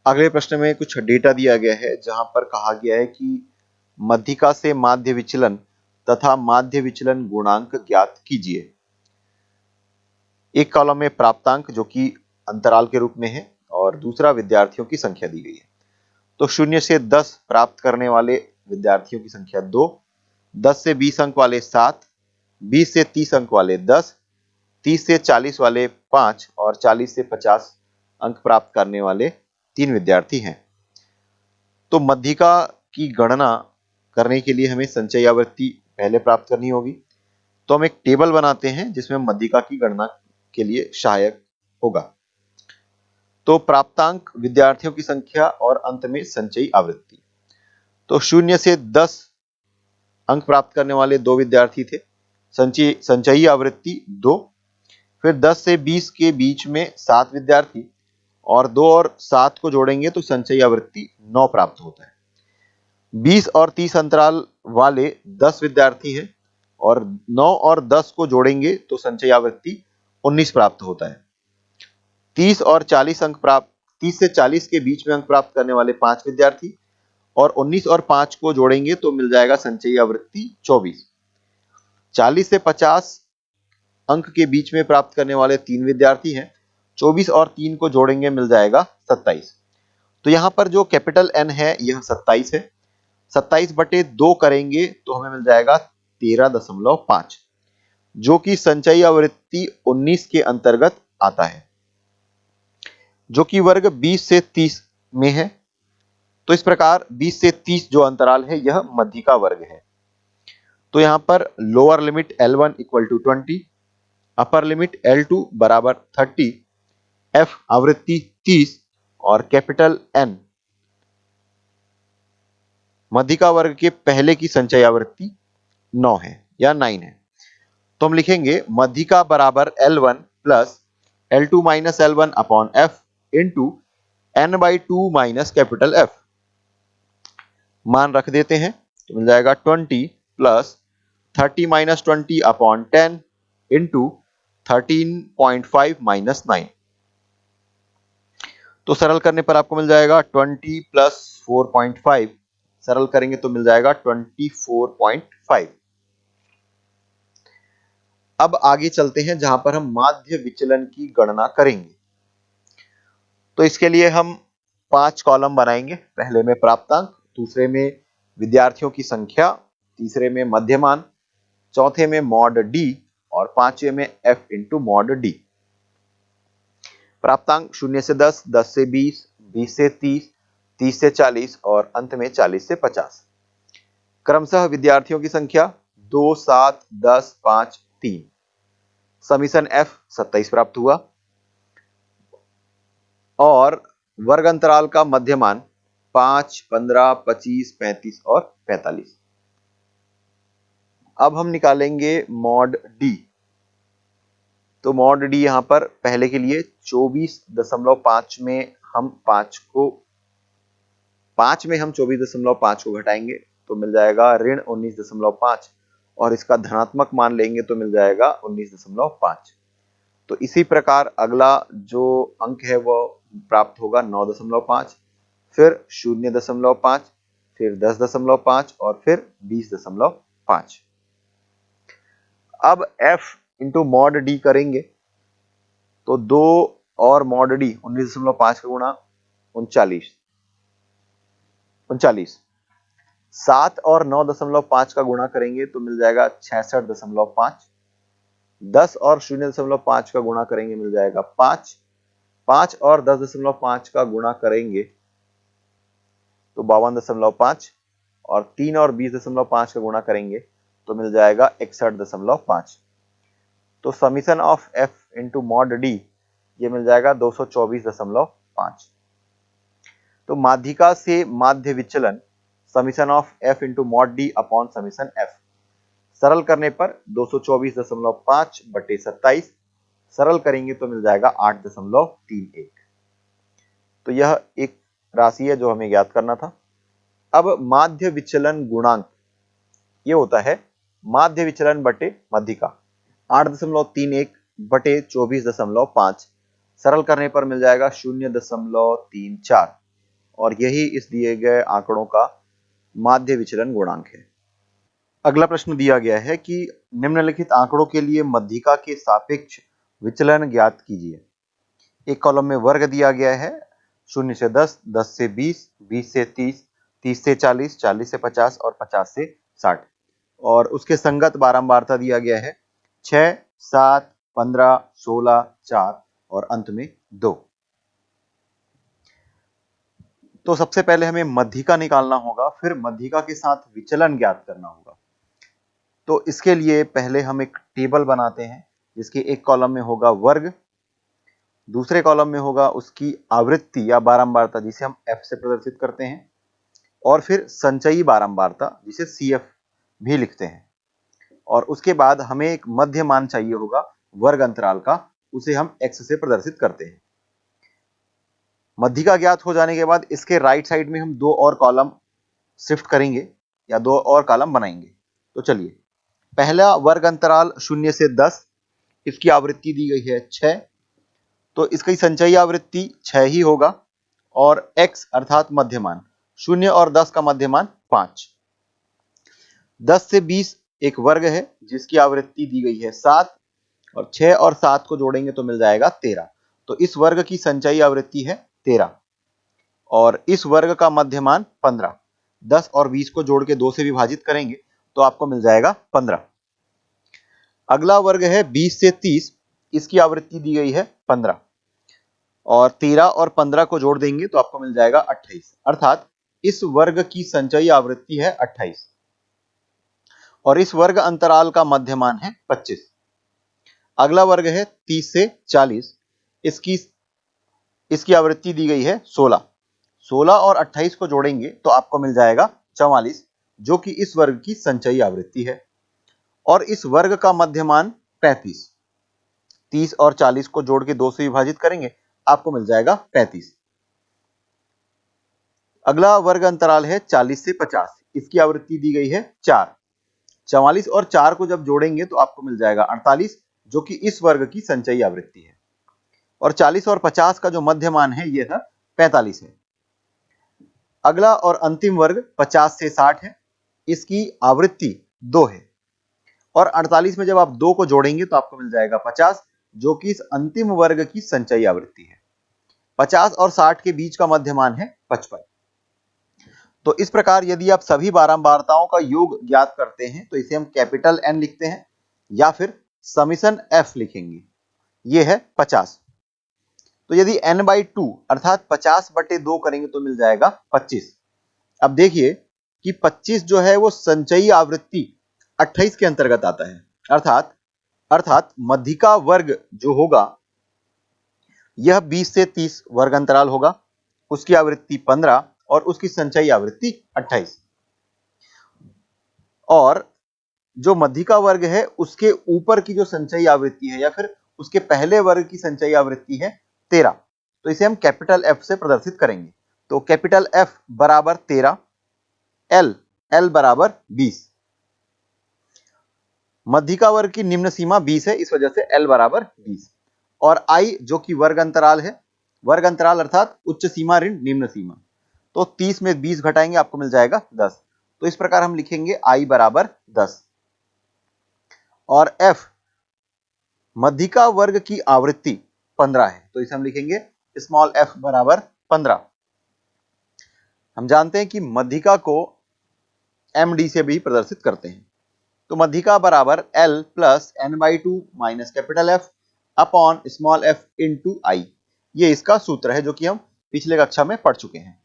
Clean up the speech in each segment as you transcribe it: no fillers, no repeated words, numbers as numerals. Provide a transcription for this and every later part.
अगले प्रश्न में कुछ डेटा दिया गया है जहां पर कहा गया है कि मध्यिका से माध्य विचलन तथा माध्य विचलन गुणांक ज्ञात कीजिए। एक कॉलम में प्राप्तांक जो कि अंतराल के रूप में है और दूसरा विद्यार्थियों की संख्या दी गई है। तो 0 से 10 प्राप्त करने वाले विद्यार्थियों की संख्या 2, 10 से 20 अंक वाले 7, 20 से 30 अंक वाले 10, 30 से 40 वाले 5 और 40 से 50 अंक प्राप्त करने वाले 3 विद्यार्थी हैं। तो मध्यिका की गणना करने के लिए हमें संचयी आवृत्ति पहले प्राप्त करनी होगी। तो हम एक टेबल बनाते हैं जिसमें मध्यिका की गणना के लिए सहायक होगा। तो प्राप्तांक, विद्यार्थियों की संख्या और अंत में संचयी आवृत्ति। तो 0 से 10 अंक प्राप्त करने वाले 2 विद्यार्थी थे, संचयी आवृत्ति 2। फिर 10 से 20 के बीच में 7 विद्यार्थी और 2 और 7 को जोड़ेंगे तो संचयी आवृत्ति 9 प्राप्त होता है। 20 और 30 अंतराल वाले 10 विद्यार्थी हैं और 9 और 10 को जोड़ेंगे तो संचयी आवृत्ति 19 प्राप्त होता है। 30 और 40 अंक प्राप्त 30 से 40 के बीच में अंक प्राप्त करने वाले 5 विद्यार्थी और 19 और 5 को जोड़ेंगे तो मिल जाएगा संचयी आवृत्ति 24। 40 से 50 अंक के बीच में प्राप्त करने वाले 3 विद्यार्थी हैं, 24 और 3 को जोड़ेंगे मिल जाएगा 27। तो यहां पर जो कैपिटल N है यह 27 है। 27 बटे 2 करेंगे तो हमें मिल जाएगा 13.5, जो कि संचयी आवृत्ति 19 के अंतर्गत आता है, जो कि वर्ग 20 से 30 में है। तो इस प्रकार 20 से 30 जो अंतराल है यह मध्यिका वर्ग है। तो यहां पर lower limit L1 equal to 20, upper limit L2 बराबर 30, F आवृत्ति 30 और कैपिटल N मध्यिका वर्ग के पहले की संचयी आवृत्ति 9 है या 9 है। तो हम लिखेंगे मध्यिका बराबर L1 plus L2 minus L1 upon F into N/2 minus capital F। मान रख देते हैं तो मिल जाएगा 20 plus 30 minus 20 upon 10 into 13.5 minus 9। तो सरल करने पर आपको मिल जाएगा 20 प्लस 4.5, सरल करेंगे तो मिल जाएगा 24.5। अब आगे चलते हैं जहां पर हम माध्य विचलन की गणना करेंगे। तो इसके लिए हम 5 कॉलम बनाएंगे। पहले में प्राप्तांक, दूसरे में विद्यार्थियों की संख्या, तीसरे में मध्यमान, चौथे में मॉड D और पांचवें में F इंटू मॉड D। प्राप्तांक 0 से 10, 10 से 20, 20 से 30, 30 से 40 और अंत में 40 से 50। क्रमशः विद्यार्थियों की संख्या 2, 7, 10, 5, 3। समीशन F 27 प्राप्त हुआ और वर्ग अंतराल का मध्यमान 5, 15, 25, 35 और 45। अब हम निकालेंगे मॉड D। तो मॉड D यहां पर पहले के लिए 24.5 में हम 24.5 को घटाएंगे तो मिल जाएगा ऋण 19.5 और इसका धनात्मक मान लेंगे तो मिल जाएगा 19.5। तो इसी प्रकार अगला जो अंक है वो प्राप्त होगा 9.5, फिर 0.5, फिर 10.5 और फिर 20.5। अब F इंटू मॉड D करेंगे तो 2 और मॉड D 19.5 का गुणा 39, 7 और 9.5 का गुणा करेंगे तो मिल जाएगा 66.5, 10 और 0.5 का गुणा करेंगे मिल जाएगा 5, 5 और 10.5 का गुणा करेंगे तो 52.5 और 3 और 20.5 का गुणा करेंगे तो मिल जाएगा 61.5। तो summation of F into mod D ये मिल जाएगा 224.5। तो माध्यिका से माध्य विचलन summation of F into mod D upon summation F। सरल करने पर 224.5 बटे 27, सरल करेंगे तो मिल जाएगा 8.31। तो यह एक राशि है जो हमें ज्ञात करना था। अब माध्य विचलन गुणांक ये होता है माध्य विचलन बटे मध्यिका। 8.31 बटे 24.5, सरल करने पर मिल जाएगा 0.34। और यही इस दिए गए आंकड़ों का माध्य विचलन गुणांक है। अगला प्रश्न दिया गया है कि निम्नलिखित आंकड़ों के लिए मध्यिका के सापेक्ष विचलन ज्ञात कीजिए। एक कॉलम में वर्ग दिया गया है 0 से 10, 10 से 20, 20 से 30, 30 से 40, 40 से 50 और 50 से 60 और उसके संगत बारंबारता दिया गया है 6, 7, 15, 16, 4 और अंत में 2। तो सबसे पहले हमें मध्यिका निकालना होगा, फिर मध्यिका के साथ विचलन ज्ञात करना होगा। तो इसके लिए पहले हम एक टेबल बनाते हैं जिसके एक कॉलम में होगा वर्ग, दूसरे कॉलम में होगा उसकी आवृत्ति या बारंबारता जिसे हम F से प्रदर्शित करते हैं, और फिर संचयी बारंबारता जिसे CF भी लिखते हैं। और उसके बाद हमें एक मध्य मान चाहिए होगा वर्ग अंतराल का, उसे हम X से प्रदर्शित करते हैं। मध्यिका ज्ञात हो जाने के बाद इसके राइट साइड में हम 2 और कॉलम शिफ्ट करेंगे या 2 और कॉलम बनाएंगे। तो चलिए, पहला वर्ग अंतराल 0 से 10, इसकी आवृत्ति दी गई है 6, तो इसकी संचयी आवृत्ति 6 ही होगा और x अर्थात मध्यमान 0 और 10 का मध्यमान 5। 10 से 20 एक वर्ग है जिसकी आवृत्ति दी गई है 7 और 6 और 7 को जोड़ेंगे तो मिल जाएगा 13। तो इस वर्ग की संचयी आवृत्ति है 13 और इस वर्ग का मध्यमान 15। 10 और 20 को जोड़ के 2 से विभाजित करेंगे तो आपको मिल जाएगा 15। अगला वर्ग है 20 से 30, इसकी आवृत्ति दी गई है 15 और 13 और 15 को जोड़ देंगे तो आपको मिल जाएगा 28, अर्थात इस वर्ग की संचयी आवृत्ति है 28 और इस वर्ग अंतराल का मध्यमान है 25। अगला वर्ग है 30 से 40, इसकी आवृत्ति दी गई है 16। 16 और 28 को जोड़ेंगे तो आपको मिल जाएगा 44, जो कि इस वर्ग की संचयी आवृत्ति है और इस वर्ग का मध्यमान 35। 30 और 40 को जोड़ के 2 से विभाजित करेंगे आपको मिल जाएगा 35। अगला वर्ग अंतराल है 40 से 50, इसकी आवृत्ति दी गई है 4। 44 और 4 को जब जोड़ेंगे तो आपको मिल जाएगा 48, जो कि इस वर्ग की संचयी आवृत्ति है और 40 और 50 का जो मध्यमान है यह 45 है। अगला और अंतिम वर्ग 50 से 60 है, इसकी आवृत्ति 2 है और 48 में जब आप 2 को जोड़ेंगे तो आपको मिल जाएगा 50, जो कि इस अंतिम वर्ग की संचयी आवृत्ति है। 50 और 60 के बीच का मध्यमान है 55। तो इस प्रकार यदि आप सभी बारंबारताओं का योग ज्ञात करते हैं तो इसे हम कैपिटल N लिखते हैं या फिर समीशन F लिखेंगे। यह है 50। तो यदि n/2 अर्थात 50/2 करेंगे तो मिल जाएगा 25। अब देखिए कि 25 जो है वो संचयी आवृत्ति 28 के अंतर्गत आता है, अर्थात मध्यिका वर्ग जो होगा यह 20 से 30 वर्ग अंतराल होगा, उसकी आवृत्ति 15 और उसकी संचयी आवृत्ति 28। और जो मध्यिका वर्ग है उसके ऊपर की जो संचयी आवृत्ति है या फिर उसके पहले वर्ग की संचयी आवृत्ति है 13, तो इसे हम कैपिटल F से प्रदर्शित करेंगे। तो कैपिटल F बराबर 13, L बराबर 20। मध्यिका वर्ग की निम्न सीमा 20 है, इस वजह से L बराबर 20 और I जो कि वर्ग अंतराल है, वर्ग अंतराल अर्थात उच्च सीमा ऋण निम्न सीमा, तो 30 में 20 घटाएंगे आपको मिल जाएगा 10। तो इस प्रकार हम लिखेंगे I बराबर 10 और F मध्यिका वर्ग की आवृत्ति 15 है, तो इसे हम लिखेंगे स्मॉल f बराबर 15। हम जानते हैं कि मध्यिका को MD से भी प्रदर्शित करते हैं, तो मध्यिका बराबर L plus n/2 minus capital F upon small f into I, ये इसका सूत्र है जो कि हम पिछले कक्षा में पढ़ चुके हैं।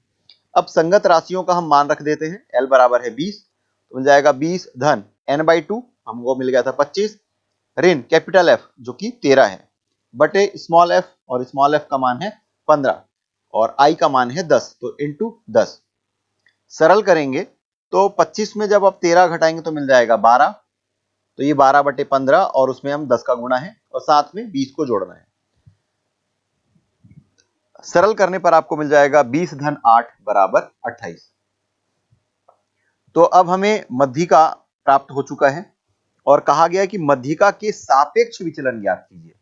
अब संगत राशियों का हम मान रख देते हैं। L बराबर है 20, तो मिल जाएगा 20 धन n/2, हमको मिल गया था 25, ऋण कैपिटल F जो कि 13 है बटे स्मॉल f, और स्मॉल f का मान है 15 और I का मान है 10, तो इंटू 10। सरल करेंगे तो 25 में जब आप 13 घटाएंगे तो मिल जाएगा 12, तो ये 12/15 और उसमें हम 10 का गुणा है और साथ में 20 को जोड़ना है। सरल करने पर आपको मिल जाएगा 20 धन 8 बराबर 28। तो अब हमें मध्यिका प्राप्त हो चुका है और कहा गया है कि मध्यिका के सापेक्ष विचलन ज्ञात कीजिए।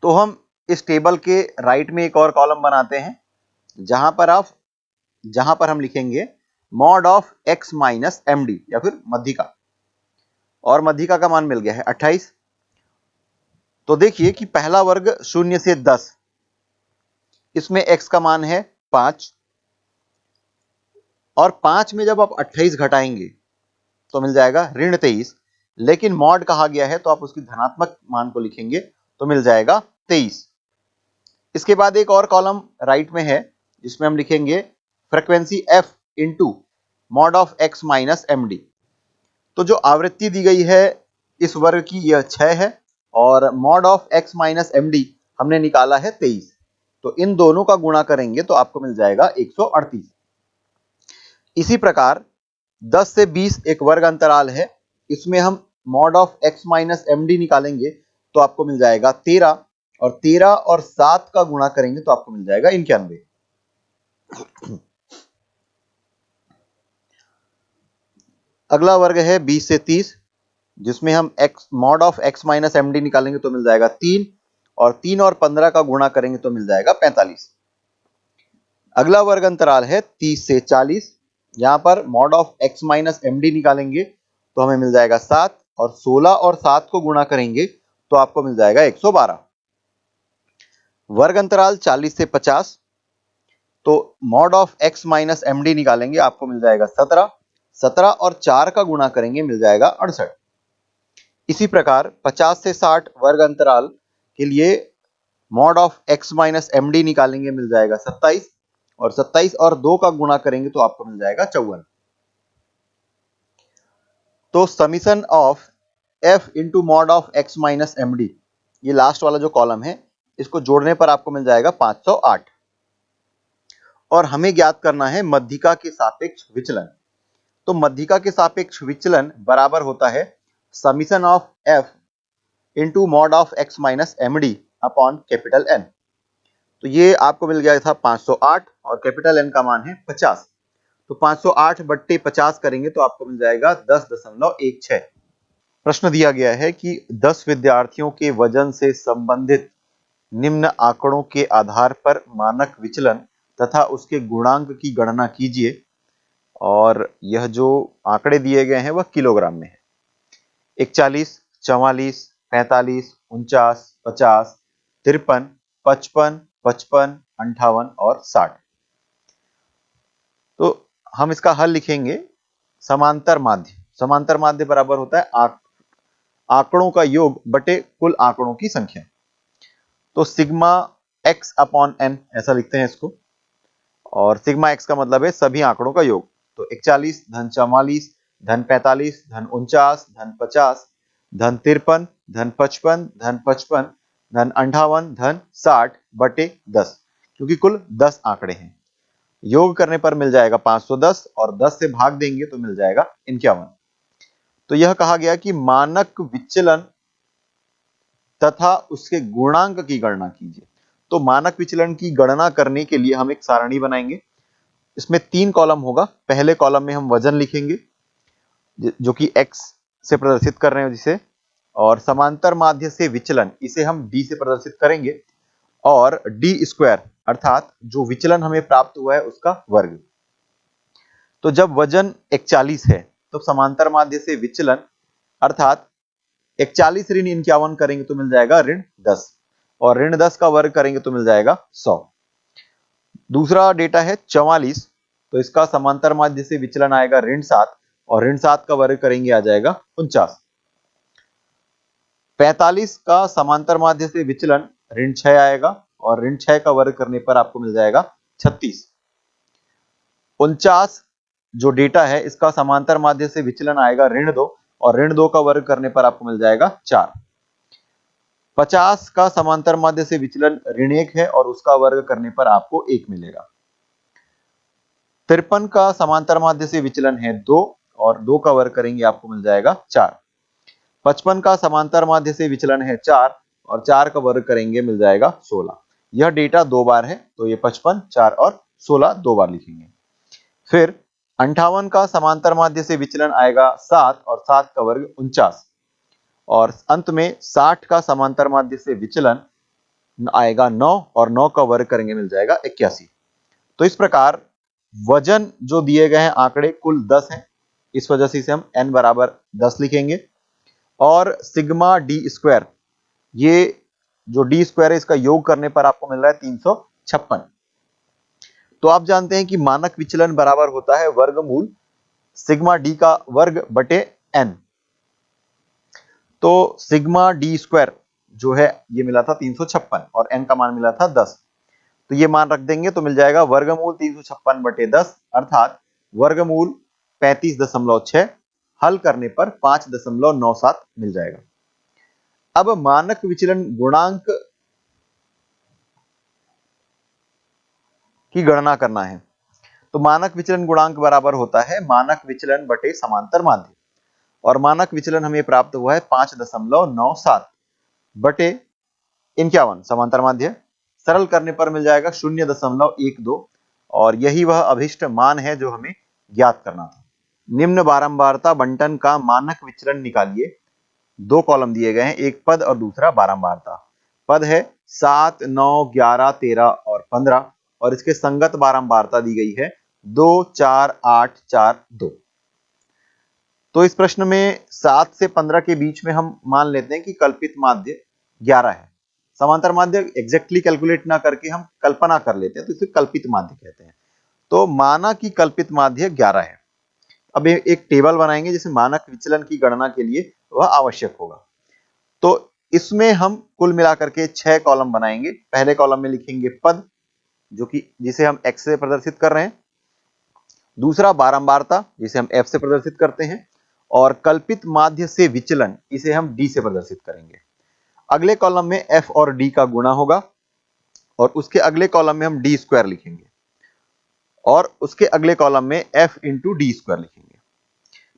तो हम इस टेबल के राइट में एक और कॉलम बनाते हैं जहां पर हम लिखेंगे mod of x minus M D या फिर मध्यिका, और मध्यिका का मान मिल गया है 28। तो देखिए कि पहला वर्ग 0 से 10, इसमें x का मान है 5, और 5 में जब आप 28 घटाएंगे तो मिल जाएगा ऋण 23, लेकिन मॉड कहा गया है तो आप उसकी धनात्मक मान को लिखेंगे तो मिल जाएगा 23। इसके बाद एक और कॉलम राइट में है जिसमें हम लिखेंगे frequency f into mod of x minus M D. तो जो आवृत्ति दी गई है इस वर्ग की यह 6 है, और mod of x minus M D हमने निकाला है 23। तो इन दोनों का गुणा करेंगे तो आपको मिल जाएगा 138। इसी प्रकार 10 से 20 एक वर्ग अंतराल है, इसमें हम mod of x minus M D निकालेंगे तो आपको मिल जाएगा 13, और 13 और 7 का गुणा करेंगे तो आपको मिल जाएगा 91। अगला वर्ग है 20 से 30, जिसमें हम x mod of x minus M D निकालेंगे तो मिल जाएगा 3, और 3 और 15 का गुणा करेंगे तो मिल जाएगा 45। अगला वर्ग अंतराल है 30 से 40, यहां पर mod of x minus M D निकालेंगे तो हमें मिल जाएगा 7, और 16 और 7 को गुणा करेंगे तो आपको मिल जाएगा 112। वर्ग अंतराल 40 से 50, तो mod of x minus M D निकालेंगे आपको मिल जाएगा 17, 17 और 4 का गुणा करेंगे मिल जाएगा 68। इसी प्रकार 50 से 60 वर्ग अंतराल के लिए mod of x minus M D निकालेंगे मिल जाएगा 27, और 27 और 2 का गुणा करेंगे तो आपको मिल जाएगा 54। तो summation of f into mod of x minus M D, ये लास्ट वाला जो कॉलम है, इसको जोड़ने पर आपको मिल जाएगा 508। और हमें ज्ञात करना है मध्यिका के सापेक्ष विचलन। तो मध्यिका के सापेक्ष विचलन बराबर होता है summation of f into mod of x minus M D upon capital N। तो ये आपको मिल गया था 508, और कैपिटल N का मान है 50। तो 508 बट्टे 50 करेंगे तो आपको मिल जाएगा 10.16। प्रश्न दिया गया है कि 10 विद्यार्थियों के वजन से संबंधित निम्न आंकड़ों के आधार पर मानक विचलन तथा उसके गुणांक की गणना कीजिए, और यह जो आंकड़े दिए गए हैं वह किलोग्राम में है। 41, 44, 45, 49, 50, 53, 55, 55, 58 और 60। तो हम इसका हल लिखेंगे समांतर माध्य। समांतर माध्य बराबर होता है आंकड़ों का योग बटे कुल आंकड़ों की संख्या। तो सिग्मा x अपॉन n ऐसा लिखते हैं इसको, और सिग्मा x का मतलब है सभी आंकड़ों का योग। तो 41 धन 44 धन 45 धन 49 धन 50 धन 53 धन 55 धन 55 धन 58 धन 60 बटे 10, क्योंकि कुल 10 आंकड़े हैं। योग करने पर मिल जाएगा 510, और 10 से भाग देंगे तो मिल जाएगा 51। तो यह कहा गया कि मानक विचलन तथा उसके गुणांक की गणना कीजिए। तो मानक विचलन की गणना करने के लिए हम एक सारणी बनाएंगे। इसमें 3 कॉलम होगा। पहले कॉलम में हम वजन लिखेंगे जो कि x से प्रदर्शित कर रहे हैं जिसे, और समांतर माध्य से विचलन इसे हम d से प्रदर्शित करेंगे, और d स्क्वायर अर्थात जो विचलन हमें प्राप्त हुआ है उसका वर्ग। तो जब वजन 41 है तो समांतर माध्य से विचलन अर्थात 41 ऋण 51 करेंगे तो मिल जाएगा ऋण 10, और ऋण 10 का वर्ग करेंगे तो मिल जाएगा 100। दूसरा डेटा है 44, तो इसका समांतर माध्य से विचलन आएगा ऋण 7, और ऋण 7 का वर्ग करेंगे आ जाएगा 49। 45 का समांतर माध्य से विचलन ऋण 6 आएगा, और ऋण 6 का वर्ग करने पर आपको मिल जाएगा 36। 49 जो डेटा है इसका समांतर माध्य से विचलन आएगा ऋण 2, और ऋण 2 का वर्ग करने पर आपको मिल जाएगा 4। 50 का समांतर माध्य से विचलन ऋण 1 है, और उसका वर्ग करने पर आपको 1 मिलेगा। 53 का समांतर माध्य से विचलन है 2, और 2 का वर्ग करेंगे आपको मिल जाएगा 4। 55 का समांतर माध्य से विचलन है 4, और 4 का वर्ग करेंगे मिल जाएगा 16। यह डेटा 2 बार है, तो ये 55, 4 और 16 2 बार लिखेंगे। फिर 58 का समांतर माध्य से विचलन आएगा 7, और 7 का वर्ग 49, और अंत में 60 का समांतर माध्य से विचलन आएगा 9, और 9 का वर्ग करेंगे मिल जाएगा 81। तो इस प्रकार वजन जो दिए गए हैं आंकड़े कुल 10 हैं, इस वजह से इसे हम n बराबर 10 लिखेंगे। और सिग्मा डी स्क्वायर, ये जो डी स्क्वायर है इसका योग करने पर आपको मिल रहा है 356। तो आप जानते हैं कि मानक विचलन बराबर होता है वर्गमूल सिग्मा डी का वर्ग बटे n। तो सिग्मा डी स्क्वायर जो है ये मिला था 356 और n का मान मिला था 10। तो ये मान रख देंगे तो मिल जाएगा वर्गमूल 356 बटे 10 अर्थात वर्गमूल 35.6। हल करने पर 5.97 मिल जाएगा। अब मानक विचलन गुणांक की गणना करना है। तो मानक विचलन गुणांक बराबर होता है मानक विचलन बटे समांतर माध्य, और मानक विचलन हमें प्राप्त हुआ है 5.97 बटे 51 समांतर माध्य। सरल करने पर मिल जाएगा 0.12 और यही वह अभिष्ट मान है जो हमें ज्ञात करना था। निम्न बारंबारता बंटन का मानक विचलन निकालिए। दो कॉलम दिए गए हैं, एक पद और दूसरा बारंबारता। पद है 7, 9, 11, 13 और 15 और इसके संगत बारंबारता दी गई है 2, 4, 8, 4, 2। तो इस प्रश्न में 7 से 15 के बीच में हम मान लेते हैं कि कल्पित माध्य 11 है। समांतर माध्य एग्जैक्टली कैलकुलेट ना करके हम कल्पना कर लेते हैं तो इसे कल्पित माध्य कहते हैं। तो माना कि कल्पित माध्य 11 है। अब एक टेबल बनाएंगे जिसे मानक विचलन की गणना के लिए वह आवश्यक होगा। तो इसमें हम कुल मिलाकर के 6 कॉलम बनाएंगे। पहले कॉलम में लिखेंगे पद जो कि जिसे हम x से प्रदर्शित कर रहे हैं, दूसरा बारंबारता जिसे हम f से प्रदर्शित करते हैं, और कल्पित माध्य से विचलन इसे हम d से प्रदर्शित करेंगे। अगले कॉलम में f और d का गुणा होगा और उसके अगले कॉलम में हम d स्क्वायर लिखेंगे और उसके अगले कॉलम में f इंटू डी स्क्वायर लिखेंगे।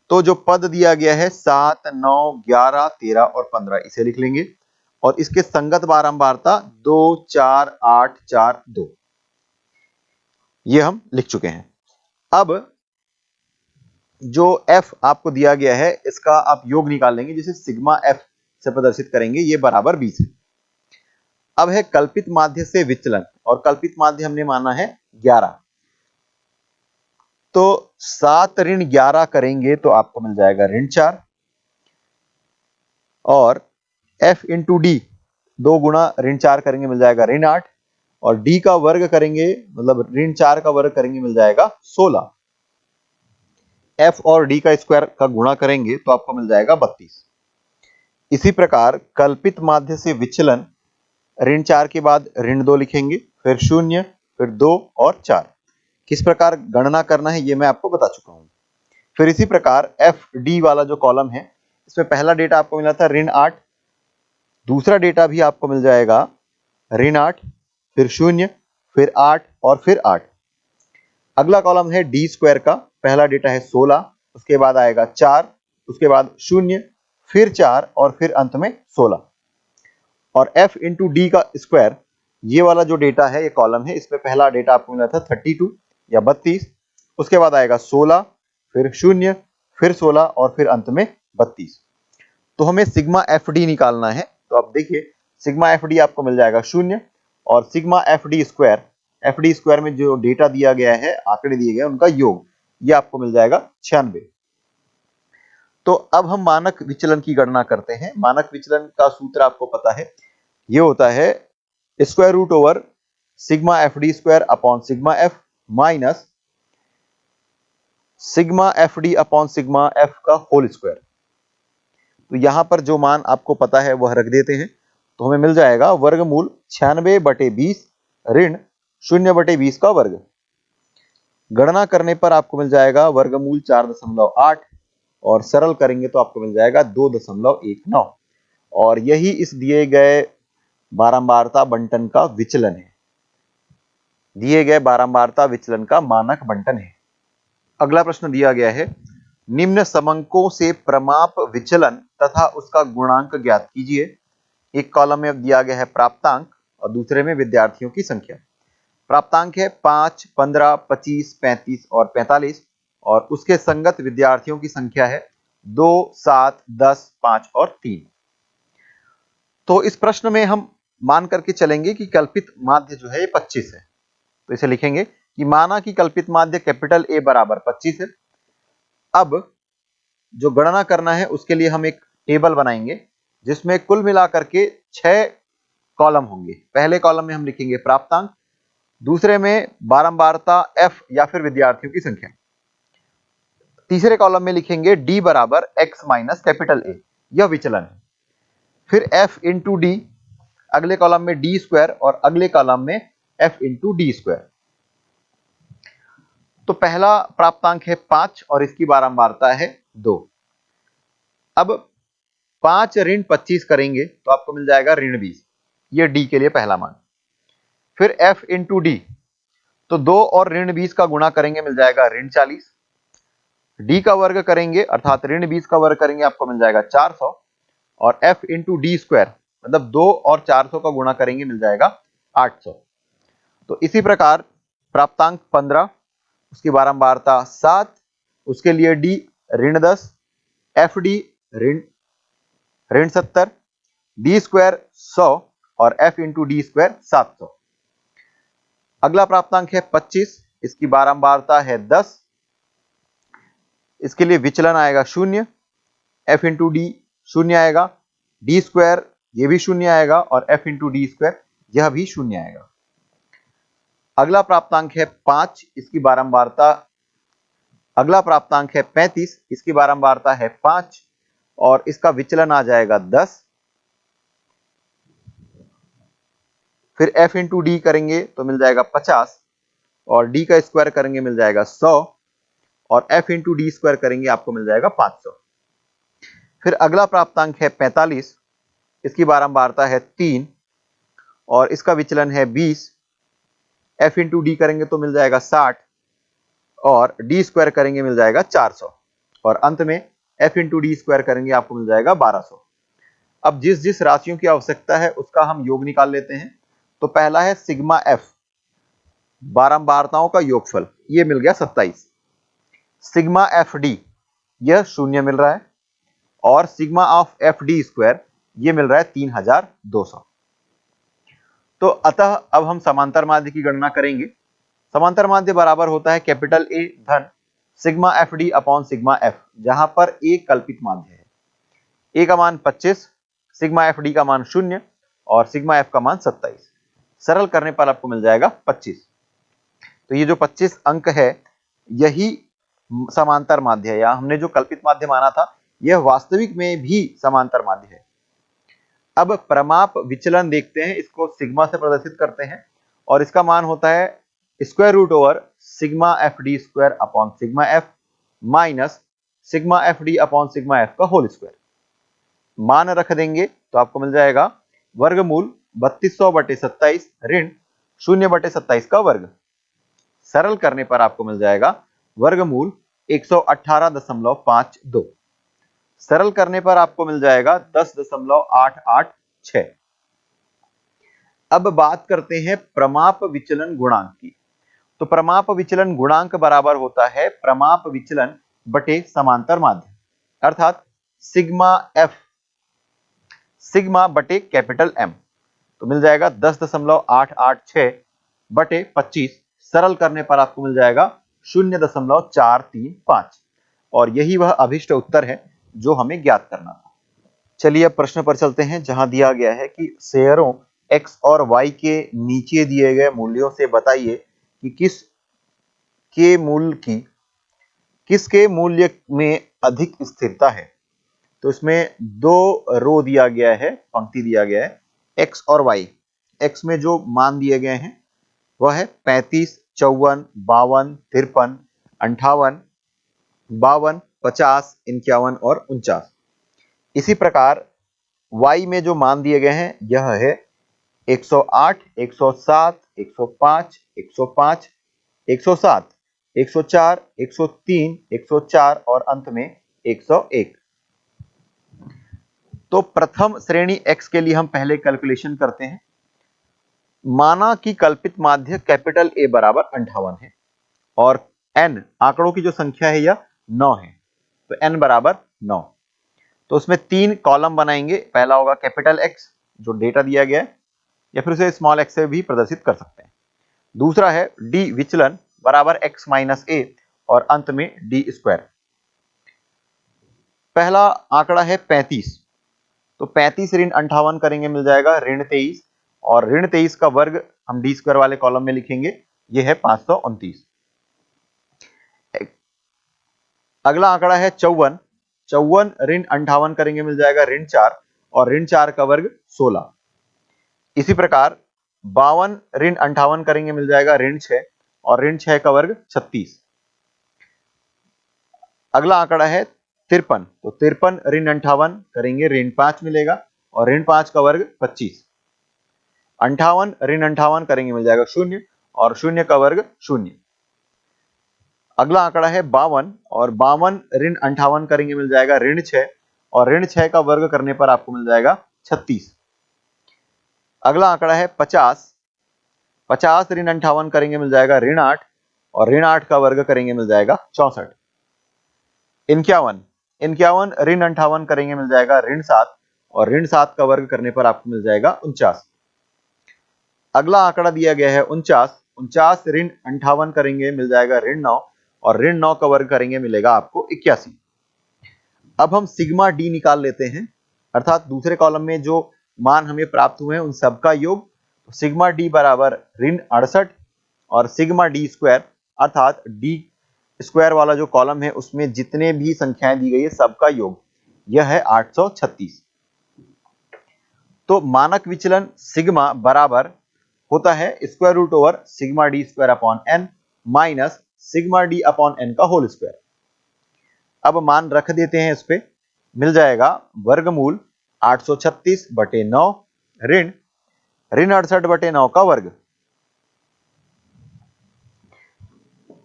तो जो पद दिया गया है 7, 9, 11, 13 और 15 इसे लिख लेंगे और इसके संगत बारंबारता 2, 4, 8, 4, 2 ये हम लिख चुके हैं। अब जो f आपको दिया गया है इसका आप योग निकाल लेंगे जिसे सिग्मा f से प्रदर्शित करेंगे, ये बराबर 20 है। अब है कल्पित माध्य से विचलन और कल्पित माध्य हमने माना है 11। तो 7 ऋण 11 करेंगे तो आपको मिल जाएगा ऋण 4 और f इंटू डी 2 गुणा ऋण 4 करेंगे मिल जाएगा ऋण 8 और d का वर्ग करेंगे मतलब ऋण 4 का वर्ग करेंगे मिल जाएगा 16। f और d का स्क्वायर का गुणा करेंगे तो आपको मिल जाएगा 32। इसी प्रकार कल्पित माध्य से विचलन ऋण 4 के बाद ऋण 2 लिखेंगे, फिर 0, फिर 2 और 4। किस प्रकार गणना करना है ये मैं आपको बता चुका हूं। फिर इसी प्रकार एफ डी वाला जो कॉलम है इसमें पहला डेटा आपको मिला था ऋण 8, दूसरा डेटा भी आपको मिल जाएगा ऋण 8, फिर 0, फिर 8 और फिर 8। अगला कॉलम है डी स्क्वायर का, पहला डेटा है 16, उसके बाद आएगा 4, उसके बाद 0, फिर 4 और फिर अंत में 16। और f इंटू डी का स्क्वायर ये वाला जो डेटा है ये कॉलम है, इसमें पहला डेटा आपको मिला था 32 या 32, उसके बाद आएगा 16, फिर 0, फिर 16 और फिर अंत में 32। तो हमें सिग्मा एफ डी निकालना है। तो आप देखिए सिग्मा एफ डी आपको मिल जाएगा 0 और सिग्मा एफ डी स्क्वायर में जो डेटा दिया गया है, आंकड़े दिए गए उनका योग, ये आपको मिल जाएगा 96। तो अब हम मानक विचलन की गणना करते हैं। मानक विचलन का सूत्र आपको पता है, ये होता है square root over sigma F D square upon sigma F minus sigma F D upon sigma F का होल स्क्वायर। तो यहां पर जो मान आपको पता है वह रख देते हैं तो हमें मिल जाएगा वर्गमूल 96/20 ऋण 0/20 का वर्ग। गणना करने पर आपको मिल जाएगा वर्गमूल 4.8 और सरल करेंगे तो आपको मिल जाएगा 2.19 और यही इस दिए गए बारंबारता बंटन का विचलन है, दिए गए बारंबारता विचलन का मानक बंटन है। अगला प्रश्न दिया गया है निम्न समंकों से प्रमाप विचलन तथा उसका गुणांक ज्ञात कीजिए। एक कॉलम में दिया गया है प्राप्तांक और दूसरे में विद्यार्थियों की संख्या। प्राप्तांक है 5, 15, 25, 35 और 45 और उसके संगत विद्यार्थियों की संख्या है 2, 7, 10, 5 और 3। तो इस प्रश्न में हम मान करके चलेंगे कि कल्पित माध्य जो है ये 25 है। तो इसे लिखेंगे कि माना कि कल्पित माध्य कैपिटल ए बराबर 25 है। अब जो गणना करना है उसके लिए हम एक टेबल बनाएंगे जिसमें कुल मिलाकर के 6 कॉलम होंगे। पहले कॉलम में हम लिखेंगे प्राप्तांक, दूसरे में बारंबारता एफ या फिर विद्यार्थियों की संख्या, तीसरे कॉलम में लिखेंगे डी बराबर एक्स माइनस कैपिटल ए, यह विचलन है। फिर एफ इंटू डी, अगले कॉलम में डी स्क्वायर और अगले कॉलम में एफ इंटू डी स्क्वायर। तो पहला प्राप्तांक है 5 और इसकी बारंबारता है 2। अब 5 ऋण 25 करेंगे तो आपको मिल जाएगा ऋण 20, ये डी के लिए पहला मान। फिर एफ इंटू डी, तो 2 और ऋण 20 का गुणा करेंगे मिल जाएगा ऋण 40। डी का वर्ग करेंगे अर्थात ऋण 20 का वर्ग करेंगे आपको मिल जाएगा 400, और एफ इंटू डी स्क्वायर मतलब 2 और 400 का गुणा करेंगे मिल जाएगा 800। तो इसी प्रकार प्राप्तांक 15, उसकी बारंबारता 7, उसके लिए डी ऋण 10, एफ डी ऋण 70, डी स्क्वायर 100 और एफ इंटू डी स्क्वायर 700। अगला प्राप्तांक है 25, इसकी बारंबारता है 10, इसके लिए विचलन आएगा 0, एफ इंटू डी 0 आएगा, डी स्क्वायर ये भी 0 आएगा और एफ इंटू डी स्क्वायर यह भी 0 आएगा। अगला प्राप्तांक है 5, इसकी बारंबारता, अगला प्राप्तांक है 35, इसकी बारंबारता है 5 और इसका विचलन आ जाएगा 10। फिर एफ इंटू डी करेंगे तो मिल जाएगा 50 और डी का स्क्वायर करेंगे मिल जाएगा 100 और एफ इंटू डी स्क्वायर करेंगे आपको मिल जाएगा 500। फिर अगला प्राप्तांक है 45, इसकी बारंबारता है 3 और इसका विचलन है 20। एफ इंटू डी करेंगे तो मिल जाएगा 60 और डी स्क्वायर करेंगे मिल जाएगा 400 और अंत में एफ इंटू डी स्क्वायर करेंगे आपको मिल जाएगा 1200। अब जिस जिस राशियों की आवश्यकता है उसका हम योग निकाल लेते हैं। तो पहला है सिग्मा एफ, बारंबारताओं का योगफल, ये मिल गया 27। सिग्मा एफ डी यह 0 मिल रहा है और sigma of F D square ये मिल रहा है 3200। तो अतः अब हम समांतर माध्य की गणना करेंगे। समांतर माध्य बराबर होता है कैपिटल ए धन sigma F D upon sigma F, जहां पर ए कल्पित माध्य है। ए का मान 25, सिग्मा एफ डी का मान 0 और सिग्मा एफ का मान 27। सरल करने पर आपको मिल जाएगा 25। तो ये जो 25 अंक है यही समांतर माध्य है, या हमने जो कल्पित माध्य माना था यह वास्तविक में भी समांतर माध्य है। अब प्रमाप विचलन देखते हैं, इसको सिग्मा से प्रदर्शित करते हैं और इसका मान होता है square root over sigma F D square upon sigma F minus sigma F D upon sigma F का होल स्क्वायर। मान रख देंगे तो आपको मिल जाएगा वर्गमूल 3200/27 ऋण 0/27 का वर्ग। सरल करने पर आपको मिल जाएगा वर्गमूल 118.52। सरल करने पर आपको मिल जाएगा 10.886। अब बात करते हैं प्रमाप विचलन गुणांक की। तो प्रमाप विचलन गुणांक बराबर होता है प्रमाप विचलन बटे समांतर माध्य, अर्थात सिग्मा एफ सिग्मा बटे कैपिटल एम। तो मिल जाएगा 10.886 बटे 25। सरल करने पर आपको मिल जाएगा 0.435 और यही वह अभिष्ट उत्तर है जो हमें ज्ञात करना था। चलिए अब प्रश्न पर चलते हैं, जहां दिया गया है कि शेयरों x और y के नीचे दिए गए मूल्यों से बताइए कि किसके मूल्य में अधिक स्थिरता है। तो इसमें 2 रो दिया गया है, पंक्ति दिया गया है x और y। x में जो मान दिए गए हैं वह है 35, 54, 52, 53, 58, 52, 50, 51 और 49। इसी प्रकार y में जो मान दिए गए हैं यह है 108, 107, 105, 105, 107, 104, 103, 104 और अंत में 101। तो प्रथम श्रेणी x के लिए हम पहले कैलकुलेशन करते हैं। माना कि कल्पित माध्य कैपिटल A बराबर 58 है और n आंकड़ों की जो संख्या है यह 9 है, तो n बराबर 9। तो उसमें 3 कॉलम बनाएंगे। पहला होगा कैपिटल X जो डेटा दिया गया है, या फिर उसे स्मॉल x से भी प्रदर्शित कर सकते हैं। दूसरा है D विचलन बराबर x माइनस ए और अंत में डी स्क्वायर। पहला आंकड़ा है 35, तो 35 ऋण 58 करेंगे मिल जाएगा ऋण 23 और ऋण 23 का वर्ग हम डी स्क्वायर वाले कॉलम में लिखेंगे, यह है 529। अगला आंकड़ा है 54, 54 ऋण 58 करेंगे मिल जाएगा ऋण 4 और ऋण 4 का वर्ग 16। इसी प्रकार 52 ऋण 58 करेंगे मिल जाएगा ऋण 6 और ऋण 6 का वर्ग 36। अगला आंकड़ा है 53, तो 53 ऋण 58 करेंगे ऋण 5 मिलेगा और ऋण 5 का वर्ग 25। 58 ऋण 58 करेंगे मिल जाएगा 0 और 0 का वर्ग 0। अगला आंकड़ा है 52 और 52 ऋण 58 करेंगे मिल जाएगा ऋण 6 और ऋण 6 का वर्ग करने पर आपको मिल जाएगा 36। अगला आंकड़ा है 50, 50 ऋण 58 करेंगे मिल जाएगा ऋण 8 और ऋण 8 का वर्ग करेंगे मिल जाएगा 64। 51, 51 ऋण 58 करेंगे मिल जाएगा ऋण 7 और ऋण 7 का वर्ग करने पर आपको मिल जाएगा 49। अगला आंकड़ा दिया गया है 49, 49 ऋण 58 करेंगे मिल जाएगा ऋण 9 और ऋण 9 का वर्ग करेंगे मिलेगा आपको 81। अब हम सिग्मा डी निकाल लेते हैं, अर्थात दूसरे कॉलम में जो मान हमें प्राप्त हुए हैं उन सबका योग। सिग्मा डी बराबर ऋण 68 और सिग्मा डी स्क्वायर अर्थात डी स्क्वायर वाला जो कॉलम है उसमें जितने भी संख्याएं दी गई है सबका योग, यह है 836। तो मानक विचलन सिग्मा बराबर होता है square root over sigma D square upon N minus sigma D upon N का होल स्क्वायर। अब मान रख देते हैं, इस पे मिल जाएगा वर्गमूल 836 बटे 9 ऋण 68 बटे 9 का वर्ग।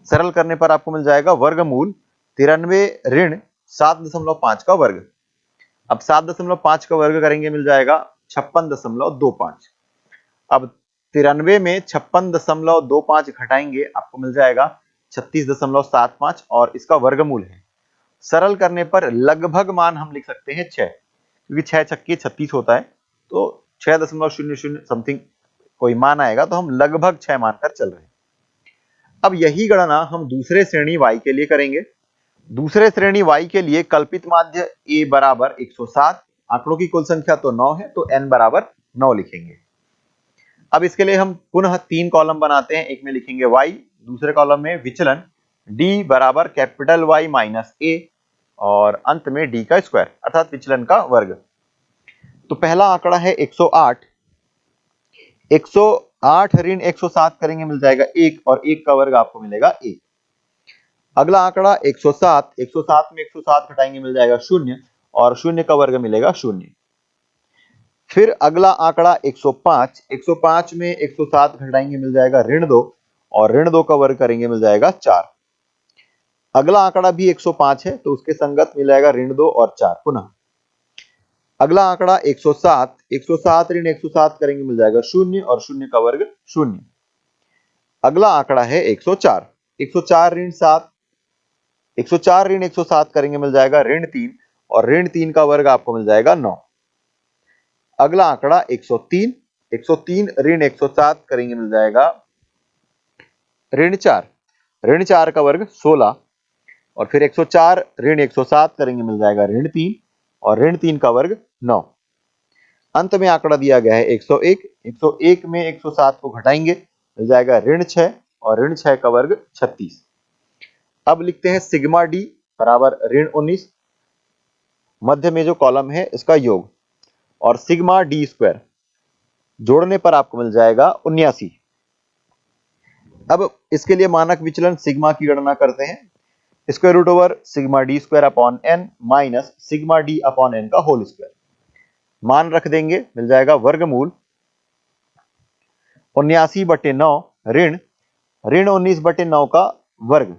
सरल करने पर आपको मिल जाएगा वर्गमूल 93 ऋण 7.5 का वर्ग। अब 7.5 का वर्ग करेंगे मिल जाएगा 56.25। अब 93 में 56.25 घटाएंगे आपको मिल जाएगा 36.75 और इसका वर्गमूल है। सरल करने पर लगभग मान हम लिख सकते हैं 6, क्योंकि 6 छक्के 36 होता है, तो 6.00 समथिंग कोई मान आएगा, तो हम लगभग 6 मानकर चल रहे हैं। अब यही गणना हम दूसरे श्रेणी y के लिए करेंगे। दूसरे श्रेणी y के लिए कल्पित माध्य a बराबर 107, आंकड़ों की कुल संख्या तो 9 है, तो n बराबर 9 लिखेंगे। अब इसके लिए हम पुनः 3 कॉलम बनाते हैं, एक में लिखेंगे y, दूसरे कॉलम में विचलन d बराबर कैपिटल Y माइनस a और अंत में d का स्क्वायर अर्थात विचलन का वर्ग। तो पहला आंकड़ा है 108, 108 ऋण 107 करेंगे मिल जाएगा 1 और 1 का वर्ग आपको मिलेगा 1। अगला आंकड़ा 107, 107 में 107 घटाएंगे मिल जाएगा 0 और 0 का वर्ग मिलेगा 0। फिर अगला आंकड़ा 105, 105 में 107 घटाएंगे मिल जाएगा ऋण 2 और ऋण 2 का वर्ग करेंगे मिल जाएगा 4। अगला आंकड़ा भी 105 है, तो उसके संगत मिल जाएगा ऋण 2 और 4 पुनः। अगला आंकड़ा 107, 107 ऋण 107 करेंगे मिल जाएगा 0 और 0 का वर्ग 0। अगला आंकड़ा है 104, 104 ऋण 7, 104 ऋण 107 करेंगे मिल जाएगा ऋण 3 और ऋण 3 का वर्ग आपको मिल जाएगा 9। अगला आंकड़ा 103, 103 ऋण 107 करेंगे मिल जाएगा ऋण 4, ऋण 4 का वर्ग 16 और फिर 104 ऋण 107 करेंगे मिल जाएगा ऋण 3 और ऋण 3 का वर्ग 9। अंत में आंकड़ा दिया गया है 101, 101 में 107 को घटाएंगे मिल जाएगा ऋण 6 और ऋण 6 का वर्ग 36। अब लिखते हैं सिग्मा डी बराबर ऋण 19, मध्य में जो कॉलम है इसका योग, और सिग्मा डी स्क्वायर जोड़ने पर आपको मिल जाएगा 79। अब इसके लिए मानक विचलन सिग्मा की गणना करते हैं, square root over sigma D square upon N minus sigma D upon N का होल स्क्वायर। मान रख देंगे मिल जाएगा वर्गमूल 79 बटे 9 ऋण 19 बटे 9 का वर्ग।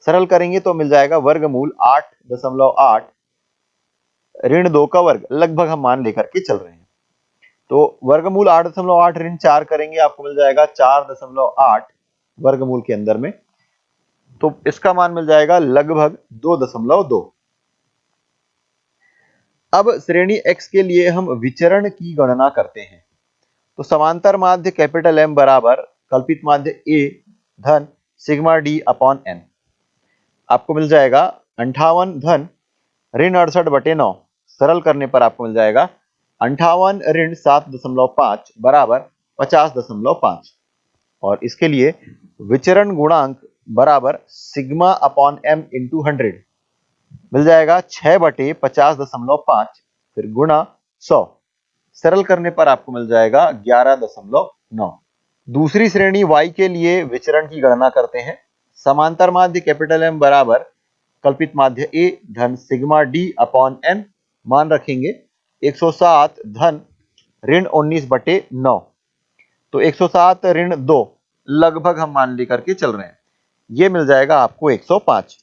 सरल करेंगे तो मिल जाएगा वर्गमूल 8.8 ऋण 2 का वर्ग, लगभग हम मान लेकर के चल रहे हैं। तो वर्गमूल 8.8 ऋण 4 करेंगे आपको मिल जाएगा 4.8 वर्गमूल के अंदर में, तो इसका मान मिल जाएगा लगभग 2.2। अब श्रेणी x के लिए हम विचरण की गणना करते हैं। तो समांतर माध्य कैपिटल M बराबर कल्पित माध्य a धन सिग्मा डी अपॉन एन। आपको मिल जाएगा 58 धन ऋण 68/9। सरल करने पर आपको मिल जाएगा 58 ऋण 7.5 बराबर 50.5। और इसके लिए विचरण गुणांक बराबर सिग्मा अपॉन एम इंटू 100 मिल जाएगा 6/50.5 फिर गुणा 100। सरल करने पर आपको मिल जाएगा 11.9। दूसरी श्रेणी y के लिए विचरण की गणना करते हैं। समांतर माध्य कैपिटल M बराबर कल्पित माध्य A धन सिग्मा d अपॉन n मान रखेंगे 107 धन ऋण 19/9। तो 107 ऋण 2 लगभग हम मान लेकर के चल रहे हैं, ये मिल जाएगा आपको 105।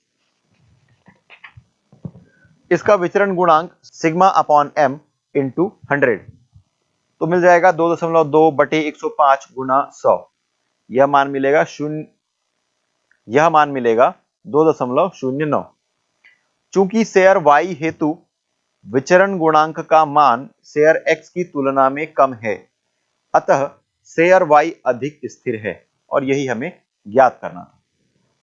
इसका विचरण गुणांक सिग्मा अपॉन m इंटू 100 तो मिल जाएगा 2.2/105 गुना 100। यह मान मिलेगा 2.09। चूंकि शेयर y हेतु विचरण गुणांक का मान शेयर x की तुलना में कम है, अतः शेयर y अधिक स्थिर है और यही हमें ज्ञात करना था।